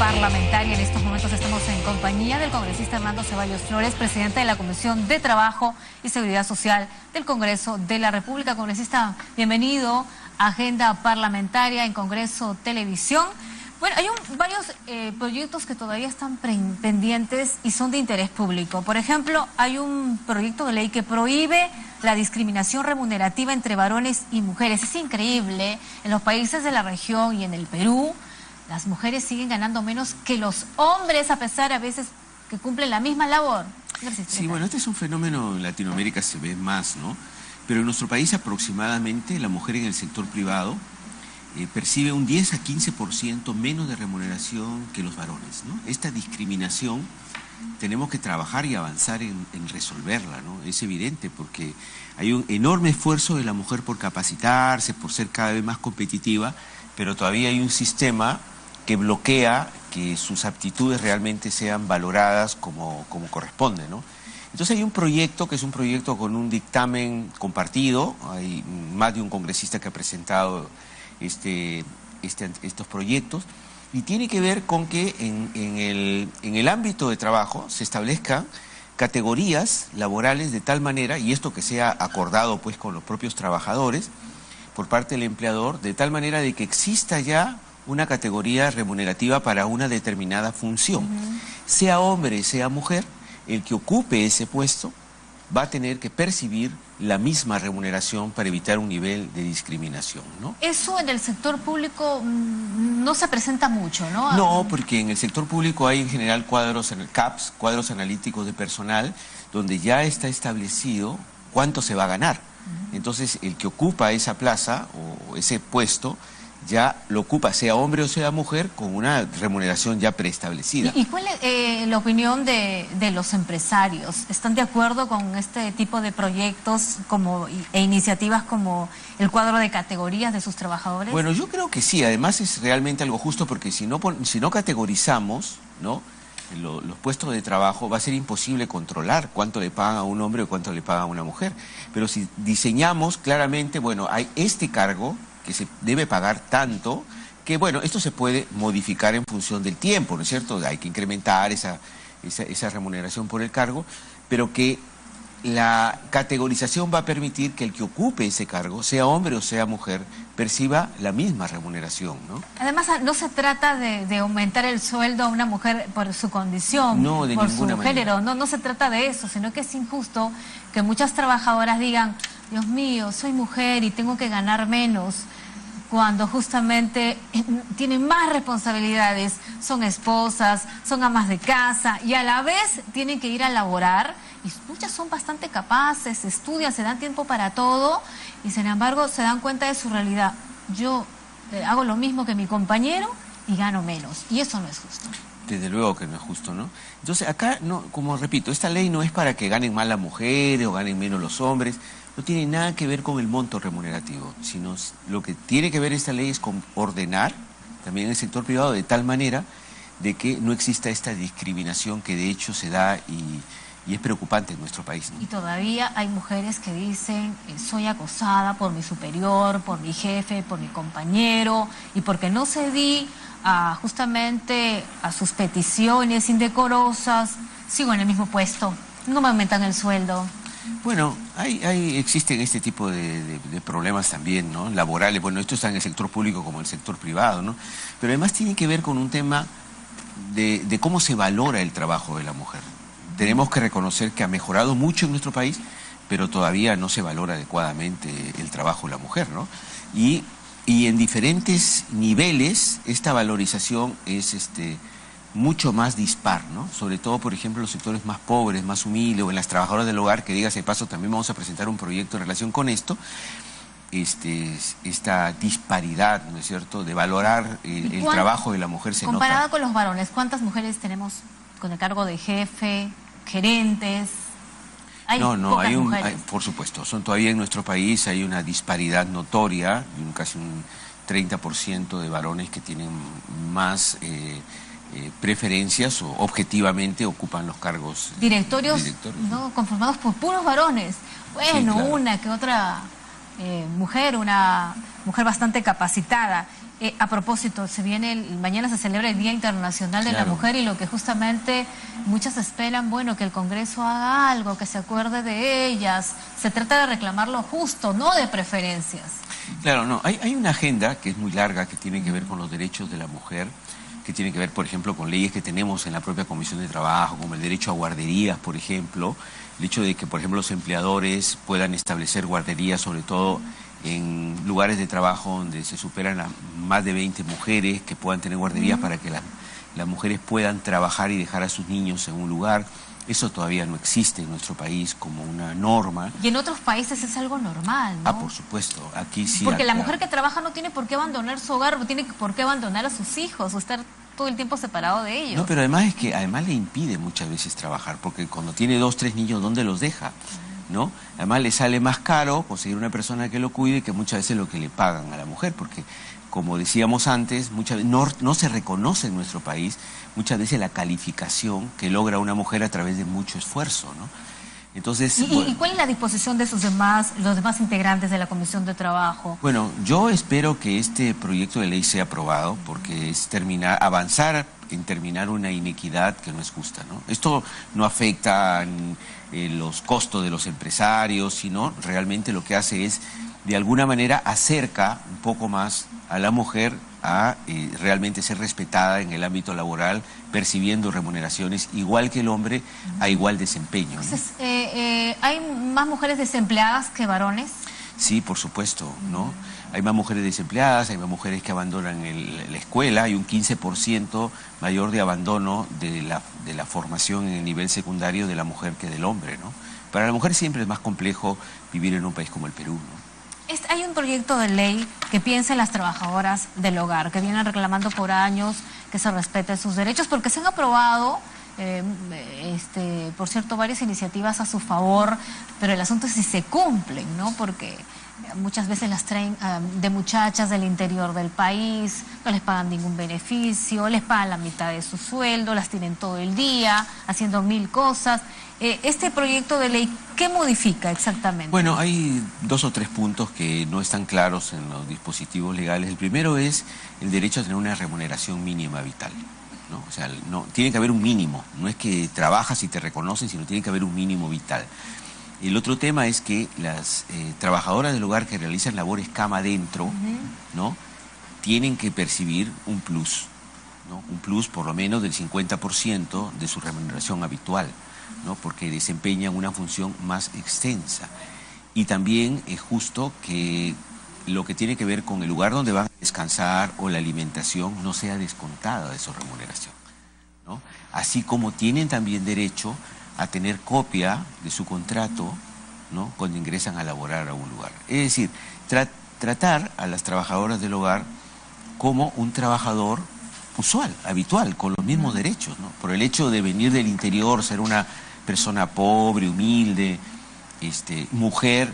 parlamentaria. En estos momentos estamos en compañía del congresista Hernando Ceballos Flores, presidente de la Comisión de Trabajo y Seguridad Social del Congreso de la República. Congresista, bienvenido a Agenda Parlamentaria en Congreso Televisión. Bueno, hay varios proyectos que todavía están pendientes y son de interés público. Por ejemplo, hay un proyecto de ley que prohíbe la discriminación remunerativa entre varones y mujeres. Es increíble, en los países de la región y en el Perú, las mujeres siguen ganando menos que los hombres, a pesar a veces que cumplen la misma labor. Sí, bueno, este es un fenómeno en Latinoamérica, se ve más, ¿no? Pero en nuestro país aproximadamente la mujer en el sector privado percibe un 10 a 15% menos de remuneración que los varones, ¿no? Esta discriminación tenemos que trabajar y avanzar en resolverla, ¿no? Es evidente porque hay un enorme esfuerzo de la mujer por capacitarse, por ser cada vez más competitiva, pero todavía hay un sistema que bloquea que sus aptitudes realmente sean valoradas como corresponde, ¿no? Entonces hay un proyecto que es un proyecto con un dictamen compartido, hay más de un congresista que ha presentado estos proyectos, y tiene que ver con que en el ámbito de trabajo se establezcan categorías laborales de tal manera, y esto que sea acordado pues con los propios trabajadores por parte del empleador, de tal manera de que exista ya una categoría remunerativa para una determinada función. Sea hombre, sea mujer, el que ocupe ese puesto va a tener que percibir la misma remuneración para evitar un nivel de discriminación, ¿no? Eso en el sector público no se presenta mucho, ¿no? No, porque en el sector público hay en general cuadros, CAPs, cuadros analíticos de personal, donde ya está establecido cuánto se va a ganar. Entonces, el que ocupa esa plaza o ese puesto ya lo ocupa, sea hombre o sea mujer, con una remuneración ya preestablecida. ¿Y cuál es la opinión de los empresarios? ¿Están de acuerdo con este tipo de proyectos e iniciativas como el cuadro de categorías de sus trabajadores? Bueno, yo creo que sí, además es realmente algo justo porque si no categorizamos, ¿no?, los puestos de trabajo, va a ser imposible controlar cuánto le pagan a un hombre o cuánto le pagan a una mujer. Pero si diseñamos claramente, bueno, hay este cargo que se debe pagar tanto, que bueno, esto se puede modificar en función del tiempo, ¿no es cierto? Hay que incrementar esa remuneración por el cargo, pero que la categorización va a permitir que el que ocupe ese cargo, sea hombre o sea mujer, perciba la misma remuneración, ¿no? Además, no se trata de aumentar el sueldo a una mujer por su condición, no, de por ninguna su manera. género, no se trata de eso, sino que es injusto que muchas trabajadoras digan, Dios mío, soy mujer y tengo que ganar menos, cuando justamente tienen más responsabilidades, son esposas, son amas de casa y a la vez tienen que ir a laborar, y muchas son bastante capaces, estudian, se dan tiempo para todo y sin embargo se dan cuenta de su realidad. Yo hago lo mismo que mi compañero y gano menos, y eso no es justo. Desde luego que no es justo, ¿no? Entonces acá, no, como repito, esta ley no es para que ganen más las mujeres o ganen menos los hombres, no tiene nada que ver con el monto remunerativo, sino lo que tiene que ver esta ley es con ordenar también el sector privado de tal manera de que no exista esta discriminación que de hecho se da y es preocupante en nuestro país, ¿no? Y todavía hay mujeres que dicen, soy acosada por mi superior, por mi jefe, por mi compañero, y porque no cedí justamente a sus peticiones indecorosas, sigo en el mismo puesto, no me aumentan el sueldo. Bueno, existen este tipo de problemas también, ¿no?, laborales. Bueno, esto está en el sector público como en el sector privado, ¿no? Pero además tiene que ver con un tema de cómo se valora el trabajo de la mujer. Tenemos que reconocer que ha mejorado mucho en nuestro país, pero todavía no se valora adecuadamente el trabajo de la mujer, ¿no? Y en diferentes niveles esta valorización es mucho más dispar, ¿no? Sobre todo, por ejemplo, en los sectores más pobres, más humildes, o en las trabajadoras del hogar, que digas de paso, también vamos a presentar un proyecto en relación con esto, esta disparidad, ¿no es cierto?, de valorar el trabajo de la mujer se nota. Comparado con los varones, ¿cuántas mujeres tenemos con el cargo de jefe, gerentes? Por supuesto, todavía en nuestro país hay una disparidad notoria, casi un 30% de varones que tienen más preferencias o objetivamente ocupan los cargos directorios. ¿No?, conformados por puros varones. Bueno, sí, claro. Una que otra mujer, una mujer bastante capacitada. A propósito, mañana se celebra el Día Internacional de la Mujer y lo que justamente muchas esperan, bueno, que el Congreso haga algo, que se acuerde de ellas. Se trata de reclamar lo justo, no de preferencias. Claro, no, hay una agenda que es muy larga que tiene que ver con los derechos de la mujer, que tiene que ver, por ejemplo, con leyes que tenemos en la propia Comisión de Trabajo, como el derecho a guarderías, por ejemplo, el hecho de que, por ejemplo, los empleadores puedan establecer guarderías, sobre todo en lugares de trabajo donde se superan a más de 20 mujeres, que puedan tener guarderías para que las mujeres puedan trabajar y dejar a sus niños en un lugar. Eso todavía no existe en nuestro país como una norma. Y en otros países es algo normal, ¿no? Ah, por supuesto, aquí sí. Porque la mujer que trabaja no tiene por qué abandonar su hogar, no tiene por qué abandonar a sus hijos o estar todo el tiempo separado de ellos. No, pero además es que le impide muchas veces trabajar, porque cuando tiene 2, 3 niños, ¿dónde los deja? ¿No? Además le sale más caro conseguir una persona que lo cuide que muchas veces lo que le pagan a la mujer, porque como decíamos antes, muchas veces no se reconoce en nuestro país muchas veces la calificación que logra una mujer a través de mucho esfuerzo, ¿no? Entonces, ¿Y cuál es la disposición de los demás integrantes de la Comisión de Trabajo? Bueno, yo espero que este proyecto de ley sea aprobado porque es avanzar en terminar una inequidad que no es justa, ¿no? Esto no afecta los costos de los empresarios, sino realmente lo que hace es, de alguna manera, acerca un poco más a la mujer a realmente ser respetada en el ámbito laboral, percibiendo remuneraciones igual que el hombre a igual desempeño, ¿no? Entonces, ¿hay más mujeres desempleadas que varones? Sí, por supuesto, ¿no? Hay más mujeres desempleadas, hay más mujeres que abandonan la escuela, hay un 15% mayor de abandono de la formación en el nivel secundario de la mujer que del hombre, ¿no? Para la mujer siempre es más complejo vivir en un país como el Perú, ¿no? Hay un proyecto de ley que piensa en las trabajadoras del hogar, que vienen reclamando por años que se respeten sus derechos, porque se han aprobado, por cierto, varias iniciativas a su favor, pero el asunto es si se cumplen, ¿no? Porque muchas veces las traen de muchachas del interior del país, no les pagan ningún beneficio, les pagan la mitad de su sueldo, las tienen todo el día haciendo 1000 cosas. Este proyecto de ley, ¿qué modifica exactamente? Bueno, hay 2 o 3 puntos que no están claros en los dispositivos legales. El primero es el derecho a tener una remuneración mínima vital, ¿no? O sea, tiene que haber un mínimo, no es que trabajas y te reconocen, sino tiene que haber un mínimo vital. El otro tema es que las trabajadoras del hogar que realizan labores cama adentro, ¿no?, tienen que percibir un plus, ¿no? Un plus por lo menos del 50% de su remuneración habitual, ¿no?, porque desempeñan una función más extensa. Y también es justo que lo que tiene que ver con el lugar donde van a descansar o la alimentación no sea descontada de su remuneración, ¿no? Así como tienen también derecho a tener copia de su contrato, ¿no?, cuando ingresan a laborar a un lugar. Es decir, tratar a las trabajadoras del hogar como un trabajador usual, habitual, con los mismos derechos, ¿no? Por el hecho de venir del interior, ser una persona pobre, humilde, mujer,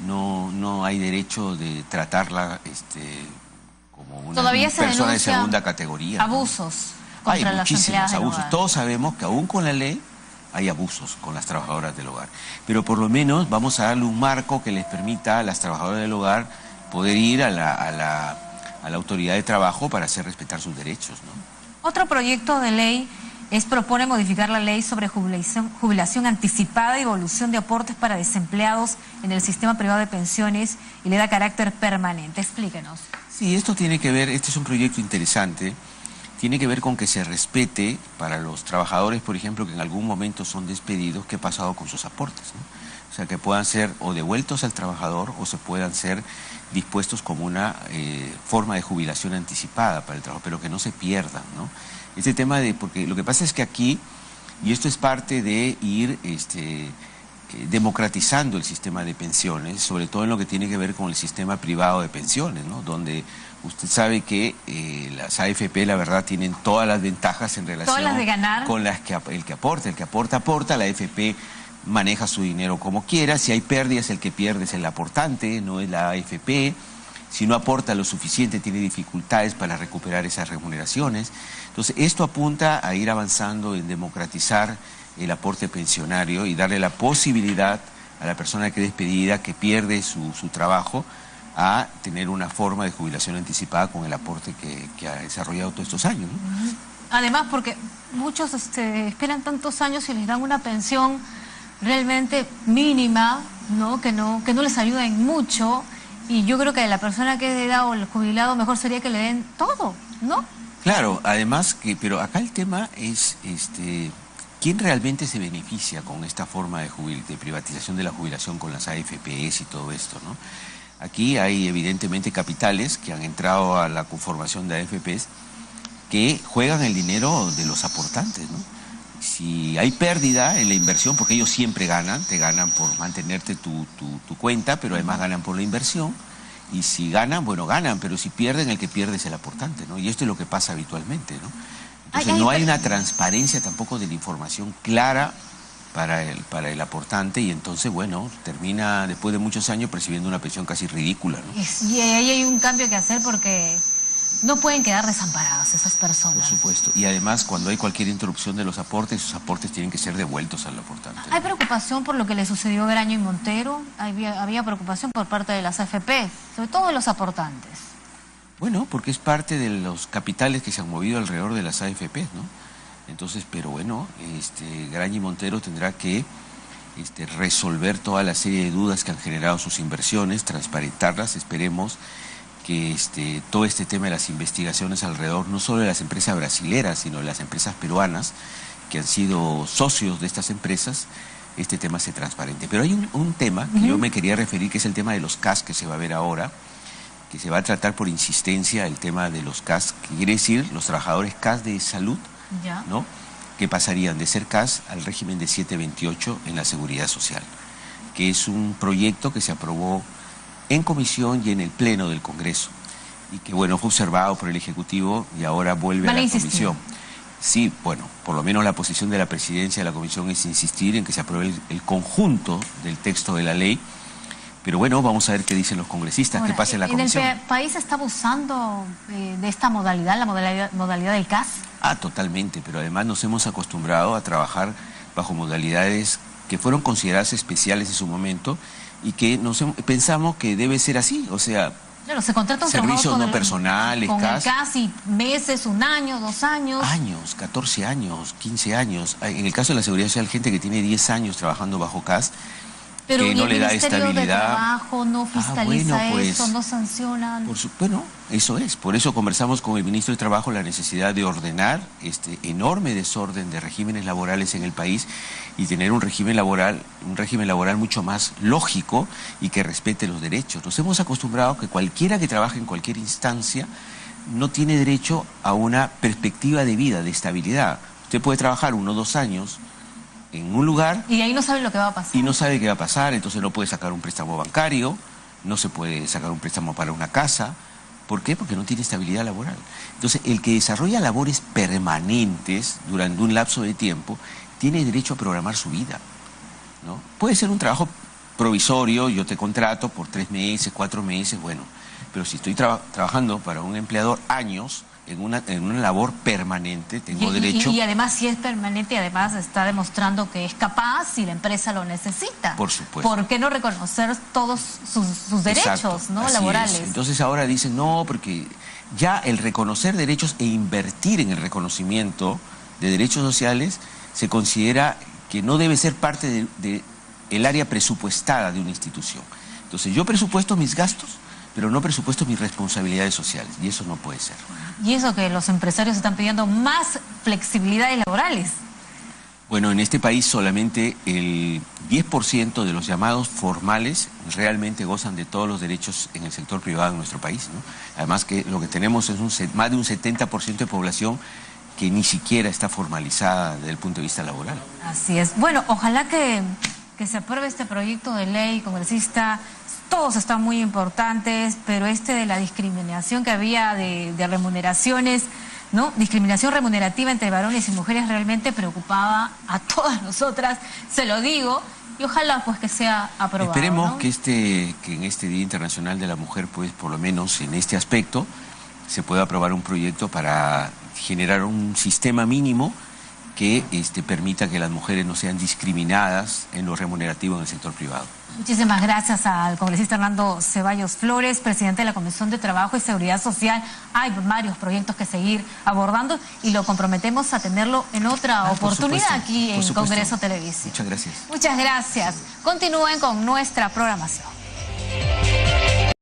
no hay derecho de tratarla como una persona de segunda categoría, abusos, ¿no? contra Hay las muchísimos abusos. Hogar. Todos sabemos que aún con la ley hay abusos con las trabajadoras del hogar. Pero por lo menos vamos a darle un marco que les permita a las trabajadoras del hogar poder ir a la autoridad de trabajo para hacer respetar sus derechos, ¿no? Otro proyecto de ley propone modificar la ley sobre jubilación anticipada y evolución de aportes para desempleados en el sistema privado de pensiones y le da carácter permanente. Explíquenos. Sí, esto tiene que ver, este es un proyecto interesante, tiene que ver con que se respete para los trabajadores, por ejemplo, que en algún momento son despedidos, qué ha pasado con sus aportes, ¿no? O sea, que puedan ser o devueltos al trabajador o se puedan ser dispuestos como una forma de jubilación anticipada para el trabajo, pero que no se pierdan, ¿no? Este tema porque lo que pasa es que aquí, y esto es parte de ir democratizando el sistema de pensiones, sobre todo en lo que tiene que ver con el sistema privado de pensiones, ¿no?, donde usted sabe que las AFP, la verdad, tienen todas las ventajas en relación todas las de ganar, con las que el que aporta, la AFP maneja su dinero como quiera, si hay pérdidas el que pierde es el aportante, no es la AFP, si no aporta lo suficiente tiene dificultades para recuperar esas remuneraciones. Entonces esto apunta a ir avanzando en democratizar el aporte pensionario y darle la posibilidad a la persona que es despedida, que pierde su trabajo, a tener una forma de jubilación anticipada con el aporte que ha desarrollado todos estos años, ¿no? Además, porque muchos esperan tantos años y les dan una pensión realmente mínima, ¿no? Que no les ayuda en mucho, y yo creo que la persona que es de edad o el jubilado mejor sería que le den todo, ¿no? Claro, además pero acá el tema es ¿quién realmente se beneficia con esta forma de privatización de la jubilación con las AFPs y todo esto, ¿no? Aquí hay evidentemente capitales que han entrado a la conformación de AFPs que juegan el dinero de los aportantes, ¿no? Si hay pérdida en la inversión, porque ellos siempre ganan, te ganan por mantenerte tu cuenta, pero además ganan por la inversión, y si ganan, bueno, ganan, pero si pierden, el que pierde es el aportante, ¿no? Y esto es lo que pasa habitualmente, ¿no? Entonces no hay una transparencia tampoco de la información clara para el aportante, y entonces, bueno, termina después de muchos años percibiendo una pensión casi ridícula, ¿no? Y ahí hay un cambio que hacer porque no pueden quedar desamparadas esas personas. Por supuesto. Y además, cuando hay cualquier interrupción de los aportes, esos aportes tienen que ser devueltos al aportante. ¿Hay preocupación por lo que le sucedió a Graña y Montero? Había preocupación por parte de las AFP, sobre todo de los aportantes. Bueno, porque es parte de los capitales que se han movido alrededor de las AFP, ¿no? Entonces, pero bueno, Graña y Montero tendrá que resolver toda la serie de dudas que han generado sus inversiones, transparentarlas. Esperemos que todo este tema de las investigaciones alrededor, no solo de las empresas brasileras, sino de las empresas peruanas, que han sido socios de estas empresas, este tema se transparente. Pero hay un tema que yo me quería referir, que es el tema de los CAS que se va a ver ahora, que se va a tratar por insistencia el tema de los CAS, que quiere decir los trabajadores CAS de salud, ¿no? Que pasarían de ser CAS al régimen de 728 en la Seguridad Social, que es un proyecto que se aprobó en comisión y en el Pleno del Congreso, y que, bueno, fue observado por el Ejecutivo y ahora vuelve a la comisión. Sí, bueno, por lo menos la posición de la presidencia de la comisión es insistir en que se apruebe el conjunto del texto de la ley. Pero bueno, vamos a ver qué dicen los congresistas, qué pasa en la comisión. ¿En el país está abusando de esta modalidad, la modalidad del CAS? Totalmente, pero además nos hemos acostumbrado a trabajar bajo modalidades que fueron consideradas especiales en su momento y que pensamos que debe ser así, o sea, claro, se contrata un servicios no personales, con el CAS, y meses, 1 año, 2 años. Años, 14 años, 15 años. En el caso de la Seguridad Social, gente que tiene 10 años trabajando bajo CAS, pero que no le da estabilidad. El Ministerio de Trabajo no fiscaliza eso, no sancionan. Bueno, eso es. Por eso conversamos con el Ministro de Trabajo la necesidad de ordenar este enorme desorden de regímenes laborales en el país y tener un régimen laboral mucho más lógico y que respete los derechos. Nos hemos acostumbrado que cualquiera que trabaje en cualquier instancia no tiene derecho a una perspectiva de vida, de estabilidad. Usted puede trabajar 1 o 2 años en un lugar y ahí no sabe lo que va a pasar. Y no sabe qué va a pasar, entonces no puede sacar un préstamo bancario, no se puede sacar un préstamo para una casa. ¿Por qué? Porque no tiene estabilidad laboral. Entonces, el que desarrolla labores permanentes durante un lapso de tiempo tiene derecho a programar su vida, ¿no? Puede ser un trabajo provisorio, yo te contrato por 3 meses, 4 meses, bueno, pero si estoy trabajando para un empleador años, en una labor permanente, tengo derecho... Y además, si es permanente, además está demostrando que es capaz y la empresa lo necesita. Por supuesto. ¿Por qué no reconocer todos sus derechos, ¿no? laborales? Entonces ahora dicen, no, porque ya el reconocer derechos e invertir en el reconocimiento de derechos sociales se considera que no debe ser parte del área presupuestada de una institución. Entonces yo presupuesto mis gastos, pero no presupuesto mis responsabilidades sociales, y eso no puede ser. Y eso que los empresarios están pidiendo más flexibilidades laborales. Bueno, en este país solamente el 10% de los llamados formales realmente gozan de todos los derechos en el sector privado en nuestro país, ¿no? Además que lo que tenemos es más de un 70% de población que ni siquiera está formalizada desde el punto de vista laboral. Así es. Bueno, ojalá que se apruebe este proyecto de ley, congresista. Todos están muy importantes, pero de la discriminación que había de remuneraciones, ¿no? Discriminación remunerativa entre varones y mujeres realmente preocupaba a todas nosotras, se lo digo, y ojalá pues que sea aprobado. Esperemos, ¿no?, que en este Día Internacional de la Mujer, pues por lo menos en este aspecto, se pueda aprobar un proyecto para generar un sistema mínimo que permita que las mujeres no sean discriminadas en lo remunerativo en el sector privado. Muchísimas gracias al congresista Hernando Ceballos Flores, presidente de la Comisión de Trabajo y Seguridad Social. Hay varios proyectos que seguir abordando y lo comprometemos a tenerlo en otra oportunidad aquí en Congreso Televisión. Muchas gracias. Muchas gracias. Continúen con nuestra programación.